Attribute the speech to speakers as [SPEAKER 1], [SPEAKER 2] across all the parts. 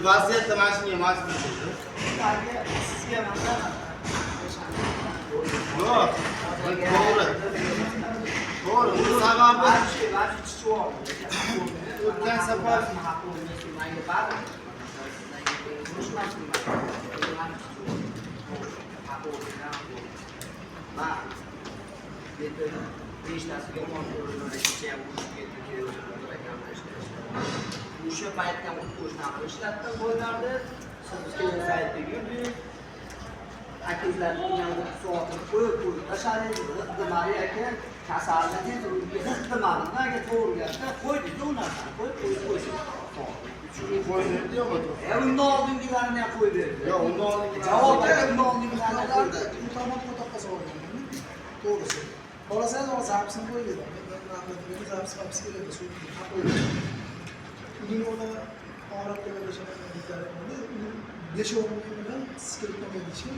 [SPEAKER 1] vaziyatda mana shunga majbur bo'ldi.
[SPEAKER 2] Sizga mandan
[SPEAKER 1] Yo'q, to'g'ri. To'g'ri, bu sababi o'tgan safar
[SPEAKER 2] o'sha paytda o'qishdan qilishlardan bo'lardi. Siz saytda yurdik. Akizlarning yangi soatini qo'yib tashlaydi. Iqtimoriy aka kasallikni iqtimoriga to'g'ri gapda qo'ydik u narsani qo'yib.
[SPEAKER 1] shuni qo'ydi yo'qmi?
[SPEAKER 2] Undan oldingilarni ham qo'yib berdi.
[SPEAKER 1] Yo'q, undan oldingi
[SPEAKER 2] javobda undan oldingilarni qo'yib berdi.
[SPEAKER 3] Imkoniyat qo'toqqa so'ragan. To'g'risi. Qolasangiz o zapsini qo'yib beradi. Men zaps kerak shu qo'yib. Uning o'rnida og'riq keladigan bilan 5-10 ming bilan skilp qiladigan.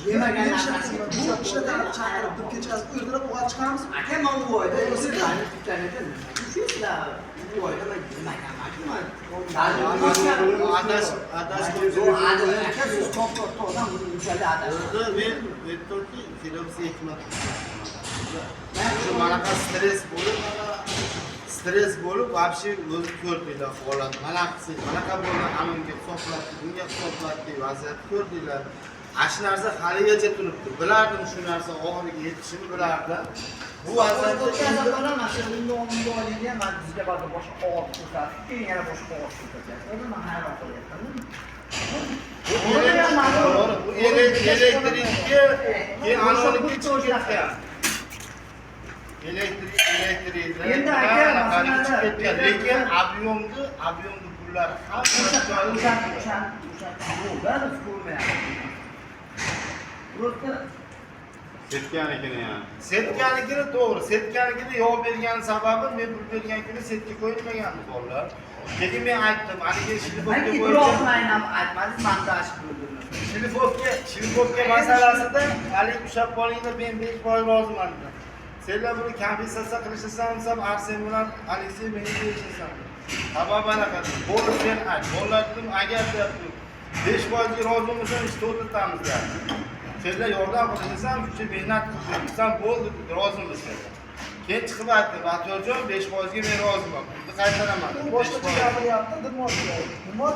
[SPEAKER 2] Yemagan
[SPEAKER 3] bu ishlardan chaqirib kechasi o'rdirib o'g'il chiqamiz.
[SPEAKER 2] aka men bu oyda o'zimlarni tutganida shusizlar bu oyda men yemagan emasman.
[SPEAKER 1] adash
[SPEAKER 2] aka siz to'g'ri buni uchala adash.
[SPEAKER 1] men aytdimki filmsi hikmat. Shu manaqa stres bo'lib, вообще o'zi ko'rdinglar holat. Manaqa bo'lgan hammaga hisoblatdi, bunga hisoblatdi, vaziyat ko'rdinglar. Shu narsa haligacha turibdi. Bilardim shu narsa oxiriga yetishini bilardim. Bu vaziyatda
[SPEAKER 2] mana shu nomini olingan men bizga ba'zi boshqa qog'oz ko'rsatib, keyin yana boshqa qog'oz ko'rsatyapti. Uni men hayron qolyapman.
[SPEAKER 1] bu elektrikga keyin anoniki chiqib ketgan. Elektrik
[SPEAKER 2] endi aka
[SPEAKER 1] lekin ob'yomni pullar setkanikini to'g'ri, setkanikini yo'q bergan sababi men pul bergan kuni setga qo'yilmagandi bolalar. Keyin men aytdim, haligi shilifovga shilifovga masalasida haligi ushlab qolinglar, men 5% roziman dedim. Senlar buni kompensatsiya qilishasan desam, Arsen bilan Aleksey meni deyishasan. Sababi anaqa. Bo'ldi sen ayt. Bolalar dedim, agar 5% ga rozi bo'lmasan, ish to'xtatamiz dedi. Senlar yordam qilasan, shuncha mehnat qilibsan, bo'ldi, rozimiz dedi. Keyin chiqib aytdi, "Batojon 5% ga men roziman. Buni qaytaraman."
[SPEAKER 3] Boshqa gapiryapti, dirmoqchi. Nima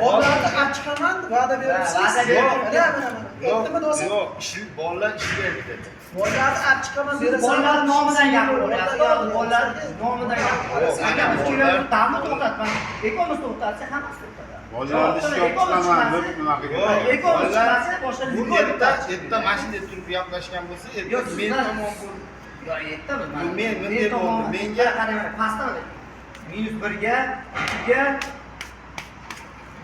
[SPEAKER 3] Bolalarni achchiqaman, va'da beribsiz. Aytdimi do'stim?
[SPEAKER 1] Yo'q, bolalar ishlaydi dedi.
[SPEAKER 3] Bolalarni achchiqaman berasan.
[SPEAKER 2] bolalar nomidan gapiryapti. Bolalar nomidan gapiryapti. Agar biz kelayotgan damni to'xtatman, ekonomiz to'xtatsa hammasi to'xtatadi.
[SPEAKER 4] Bolalarni ishga olib chiqaman deb nima qilgan?
[SPEAKER 2] Ekonomiz chiqmasa boshqa
[SPEAKER 1] Bu
[SPEAKER 2] nima
[SPEAKER 1] yerda mana shunday turib gaplashgan bo'lsa,
[SPEAKER 2] yo'q,
[SPEAKER 1] men tomon bu
[SPEAKER 2] yo yetdimi?
[SPEAKER 1] men bo'ldi. Menga
[SPEAKER 2] qarang, pastdan -1 ga, 2 ga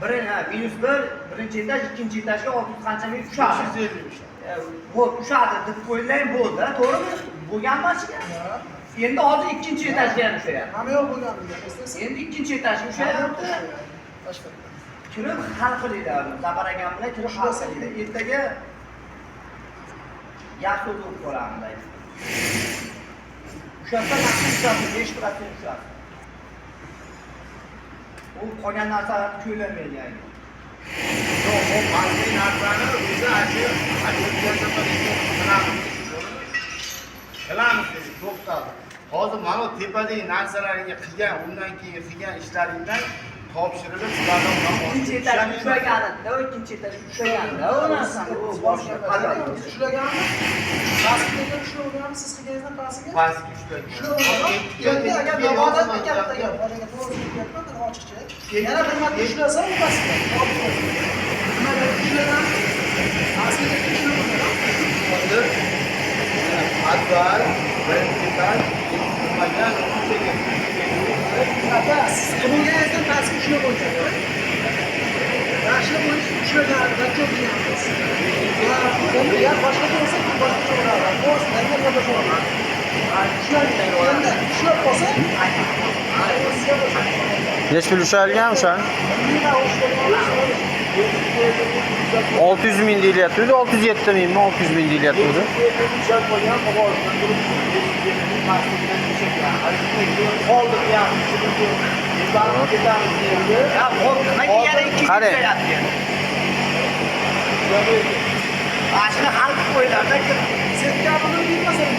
[SPEAKER 2] -1, birinchi etaj, ikkinchi etajga 600 qancha ming tushadi.
[SPEAKER 1] 350
[SPEAKER 2] Bu tushadi deb qo'yilay bo'ldi, to'g'rimi? Bo'lgan mashiga. Endi hozir ikkinchi etajga ham tushayapti.
[SPEAKER 3] Hamma yo'q bo'lganmi?
[SPEAKER 2] Endi ikkinchi etajga tushayapti. Kirib hal qilinglar. Zafar akam bilan kirib hal qilinglar. Ertaga yaxshi o'tib qolamiz deydi. O'shanda naqd 5% tushadi. U qolgan narsalarni ko'rolmaydi yani.
[SPEAKER 1] yo'q, bu mazmun narsani o'zi qilamiz dedi, to'xtadi. Hozir mana tepadagi narsalarga qilgan, undan keyin qilgan ishlaringdan topshirilib sizlardan
[SPEAKER 2] ikkinchi etajga tushaganda, ikkinchi etajga tushaganda, u narsani u boshqa
[SPEAKER 3] Ushlaganmi? Pastga ushlaganmi? Siz qilganingizdan pastga?
[SPEAKER 1] pastga ushlagan.
[SPEAKER 3] Agar davoda katta gap, hozirga to'g'ri gapman, men ochiqcha. Yana bir marta ushlasa, u pastga. Nimaga ushlagan? Pastga ushlagan.
[SPEAKER 1] Hozir advar birinchidan nimaga
[SPEAKER 3] Aka, siz qilganingizdan pastga ushlab qo'ying. Yaxshilab ushlagan, ko'p deyapmiz. Ya boshqa bo'lsa, boshqa bo'ladi. Bo'lsa, nima bo'ladi? Ushlab qolsa,
[SPEAKER 4] Necha pul ushalgan o'sha? 600 ming deyilyapti. 607 mingmi? 600 ming deyilyapti.
[SPEAKER 1] ushlab qo'ygan qog'ozdan turib qoldi bu yoqni barib ketamiz endi.
[SPEAKER 2] Ya xo'p, nimaga yana 2 yuz
[SPEAKER 4] Qarang.
[SPEAKER 2] beryapti endi? Mana shuni hal qilib qo'yinglar-da.
[SPEAKER 3] Setkabini bilmasin.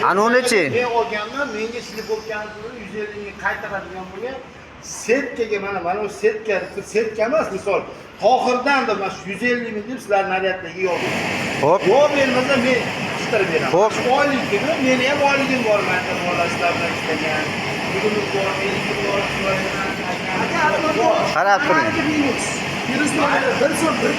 [SPEAKER 4] Ani nechi?
[SPEAKER 1] Men olganman, menga shuni bo'lgan pulni 150 ming qaytaradigan bo'lgan setkaga mana shu setka emas, misol Tohirdan da mana shu 150 ming deb sizlar naryadlarga yozing.
[SPEAKER 4] Xo'p.
[SPEAKER 1] Yo'q bermasa men qistirib beraman.
[SPEAKER 4] Xo'p.
[SPEAKER 1] Shu oylikni meni ham oyligim bor, menda bolasilar bilan ishlagan. Bugun bor, meniki bor,
[SPEAKER 3] Aka,
[SPEAKER 4] Qarab turing.
[SPEAKER 3] Virusni bir so'm bir